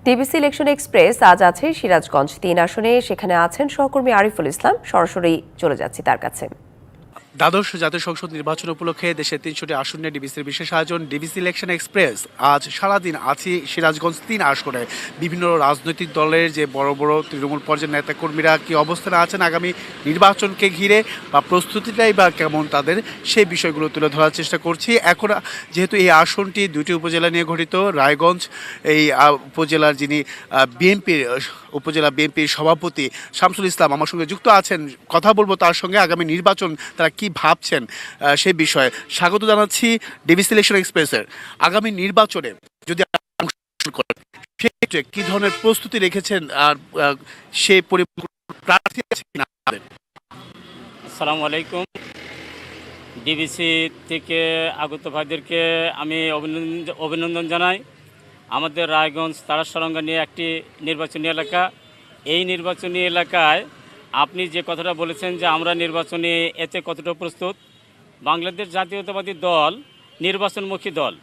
DBC election express আজ আছে সিরাজগঞ্জ ৩ আসনে। সেখানে আছেন সহকর্মী আরিফুল ইসলাম। সরাসরি চলে যাচ্ছি তার কাছে। দ্বাদশ জাতীয় সংসদ নির্বাচন উপলক্ষে দেশের ৩০০টি আসনে ডিবিসির বিশেষ আয়োজন ডিবিসি ইলেকশন এক্সপ্রেস আজ সারাদিন আছে সিরাজগঞ্জ ৩ আসনে। বিভিন্ন রাজনৈতিক দলের যে বড় বড় তৃণমূল পর্যায়ের নেতাকর্মীরা কি অবস্থানে আছেন আগামী নির্বাচনকে ঘিরে বা প্রস্তুতিটাই বা কেমন তাদের, সেই বিষয়গুলো তুলে ধরার চেষ্টা করছি। এখন যেহেতু এই আসনটি দুটি উপজেলা নিয়ে গঠিত, রায়গঞ্জ এই উপজেলার যিনি উপজেলা বিএনপির সভাপতি শামসুল ইসলাম আমার সঙ্গে যুক্ত আছেন, কথা বলবো তার সঙ্গে আগামী নির্বাচন তারা কি ভাবছেন সেই বিষয়ে। স্বাগত জানাচ্ছি ডিবিসি ইলেকশন এক্সপ্রেসের। আগামী নির্বাচনে যদি করেন সেক্ষেত্রে কি ধরনের প্রস্তুতি রেখেছেন আর সেই প্রার্থী আছে কিনা? আসসালামু আলাইকুম। ডিবিসি থেকে আগত ভাইদেরকে আমি অভিনন্দন জানাই। আমাদের রায়গঞ্জ তারাসরঙ্গা নিয়ে একটি নির্বাচনী এলাকা। এই নির্বাচনী এলাকায় আপনি যে কথাটা বলেছেন যে আমরা নির্বাচনে এতে কতটা প্রস্তুত, বাংলাদেশ জাতীয়তাবাদী দল নির্বাচনমুখী দল,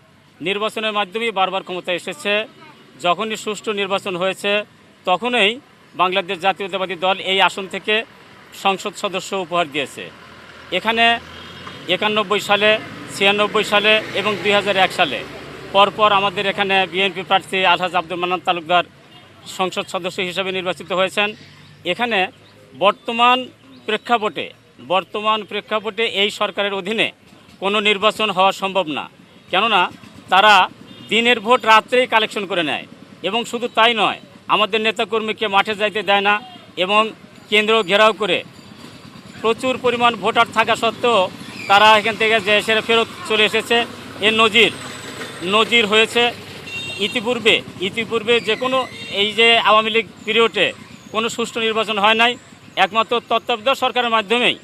নির্বাচনের মাধ্যমেই বারবার ক্ষমতায় এসেছে। যখনই সুষ্ঠু নির্বাচন হয়েছে তখনই বাংলাদেশ জাতীয়তাবাদী দল এই আসন থেকে সংসদ সদস্য উপহার দিয়েছে। এখানে 91 সালে, 96 সালে এবং 2001 সালে পরপর আমাদের এখানে বিএনপি প্রার্থী আলহাজ আব্দুল মান্নান তালুকদার সংসদ সদস্য হিসেবে নির্বাচিত হয়েছেন। এখানে বর্তমান প্রেক্ষাপটে এই সরকারের অধীনে কোনো নির্বাচন হওয়া সম্ভব না, কেননা তারা দিনের ভোট রাত্রেই কালেকশন করে নেয় এবং শুধু তাই নয়, আমাদের নেতাকর্মীকে মাঠে যাইতে দেয় না এবং কেন্দ্র ঘেরাও করে প্রচুর পরিমাণ ভোটার থাকা সত্ত্বেও তারা এখান থেকে যে সেরে ফেরত চলে এসেছে। এর নজির হয়েছে ইতিপূর্বে যে কোনো এই যে আওয়ামী লীগ পিরিয়ডে কোনো সুষ্ঠু নির্বাচন হয় নাই। একমাত্র তত্ত্বাবধায়ক সরকারের মাধ্যমেই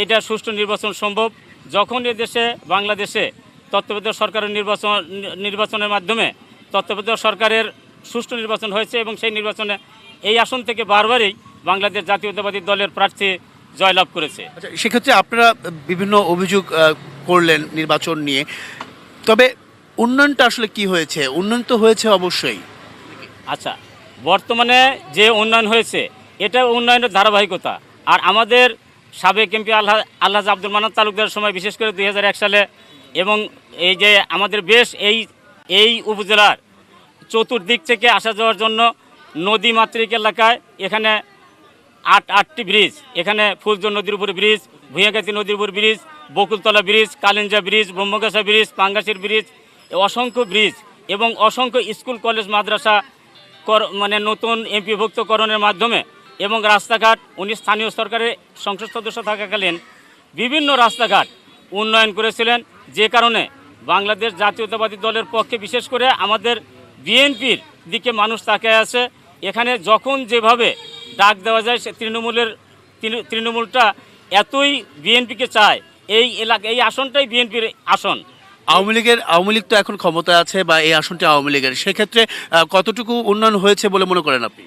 এটা সুষ্ঠু নির্বাচন সম্ভব। যখন এদেশে বাংলাদেশে তত্ত্বাবধায়ক সরকারের নির্বাচনের মাধ্যমে তত্ত্বাবধায়ক সরকারের সুষ্ঠু নির্বাচন হয়েছে এবং সেই নির্বাচনে এই আসন থেকে বারবারই বাংলাদেশ জাতীয়তাবাদী দলের প্রার্থী জয়লাভ করেছে। সেক্ষেত্রে আপনারা বিভিন্ন অভিযোগ করলেন নির্বাচন নিয়ে, তবে উন্নয়নটা আসলে কি হয়েছে? উন্নয়ন তো হয়েছে অবশ্যই। আচ্ছা, বর্তমানে যে উন্নয়ন হয়েছে এটা উন্নয়নের ধারাবাহিকতা। আর আমাদের সাবেক এমপি আলহাজ আব্দুল মান্নান তালুকদারের সময়, বিশেষ করে 2001 সালে এবং এই যে আমাদের বেশ এই উপজেলার চতুর্দিক থেকে আসা যাওয়ার জন্য নদী মাতৃক এলাকায় এখানে আটটি ব্রিজ, এখানে ফুলজোর নদীর উপর ব্রিজ, ভূঁইয়াগাতি নদীর উপর bridge, Bakultala bridge, Kalinja bridge, Brahmagachha bridge, পাঙ্গাসির ব্রিজ, অসংখ্য ব্রিজ এবং অসংখ্য স্কুল কলেজ মাদ্রাসা মানে নতুন এমপিভুক্তকরণের মাধ্যমে এবং রাস্তাঘাট উনি স্থানীয় সরকারের সংসদ সদস্য থাকাকালীন বিভিন্ন রাস্তাঘাট উন্নয়ন করেছিলেন, যে কারণে বাংলাদেশ জাতীয়তাবাদী দলের পক্ষে বিশেষ করে আমাদের বিএনপির দিকে মানুষ তাকিয়ে আছে। এখানে যখন যেভাবে ডাক দেওয়া যায়, সে তৃণমূলটা এতই বিএনপিকে চায়, এই আসনটাই বিএনপির আসন। আওয়ামী লীগ তো এখন ক্ষমতায় আছে বা এই আসনটি আওয়ামী লীগের, সেক্ষেত্রে কতটুকু উন্নয়ন হয়েছে বলে মনে করেন আপনি?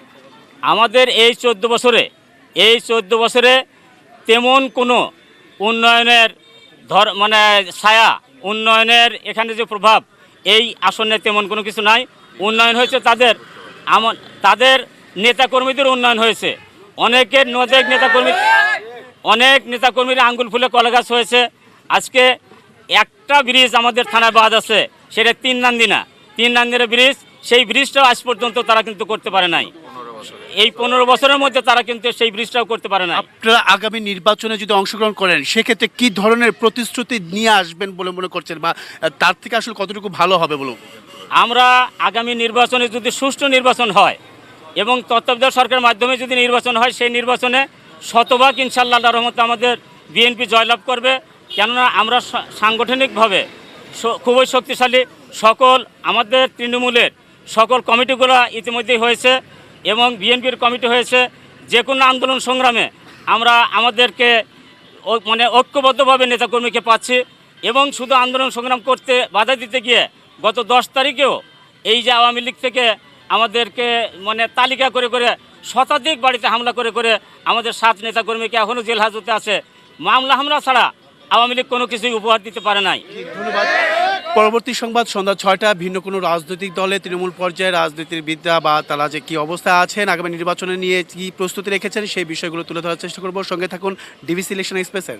আমাদের এই 14 বছরে তেমন কোনো উন্নয়নের ছায়া, উন্নয়নের এখানে যে প্রভাব, এই আসনে তেমন কোনো কিছু নাই। উন্নয়ন হয়েছে তাদের নেতাকর্মীদের উন্নয়ন হয়েছে। অনেক নেতাকর্মীর আঙ্গুল ফুলে কলাগাছ হয়েছে। আজকে একটা ব্রিজ আমাদের থানায় বাদ আছে, সেটা 3 নান্দিনা ব্রিজ। সেই ব্রিজটাও আজ পর্যন্ত তারা কিন্তু করতে পারে নাই। এই 15 বছরের মধ্যে তারা কিন্তু সেই ব্রিজটাও করতে পারে না। আপনারা আগামী নির্বাচনে যদি অংশগ্রহণ করেন সেক্ষেত্রে কি ধরনের প্রতিশ্রুতি নিয়ে আসবেন বলে মনে করছেন, বা তার থেকে আসলে কতটুকু ভালো হবে বলুন? আমরা আগামী নির্বাচনে যদি সুষ্ঠু নির্বাচন হয় এবং তত্ত্বাবধায়ক সরকারের মাধ্যমে যদি নির্বাচন হয়, সেই নির্বাচনে শতভাগ ইনশাআল্লাহ আল্লাহর রহমতে আমাদের বিএনপি জয়লাভ করবে। কেননা আমরা সাংগঠনিকভাবে খুবই শক্তিশালী। আমাদের তৃণমূলের সকল কমিটিগুলো ইতিমধ্যেই হয়েছে এবং বিএনপির কমিটি হয়েছে। যে কোনো আন্দোলন সংগ্রামে আমরা আমাদেরকে ঐক্যবদ্ধভাবে নেতাকর্মীকে পাচ্ছি এবং শুধু আন্দোলন সংগ্রাম করতে বাধা দিতে গিয়ে গত 10 তারিখেও এই যে আওয়ামী লীগ থেকে আমাদেরকে তালিকা করে শতাধিক বাড়িতে হামলা করে আমাদের 7 নেতাকর্মীকে এখনও জেল হাজতে আছে। মামলা হামলা ছাড়া আওয়ামী লীগ কোনো কিছুই উপহার দিতে পারে নাই। ধন্যবাদ। পরবর্তী সংবাদ সন্ধ্যা 6টা। ভিন্ন কোনো রাজনৈতিক দলে তৃণমূল পর্যায়ে রাজনীতির বিদ্যা বা তারা যে কী অবস্থায় আছেন, আগামী নির্বাচনে নিয়ে কী প্রস্তুতি রেখেছেন, সেই বিষয়গুলো তুলে ধরার চেষ্টা করব। সঙ্গে থাকুন ডিবিসি ইলেকশন এক্সপ্রেসের।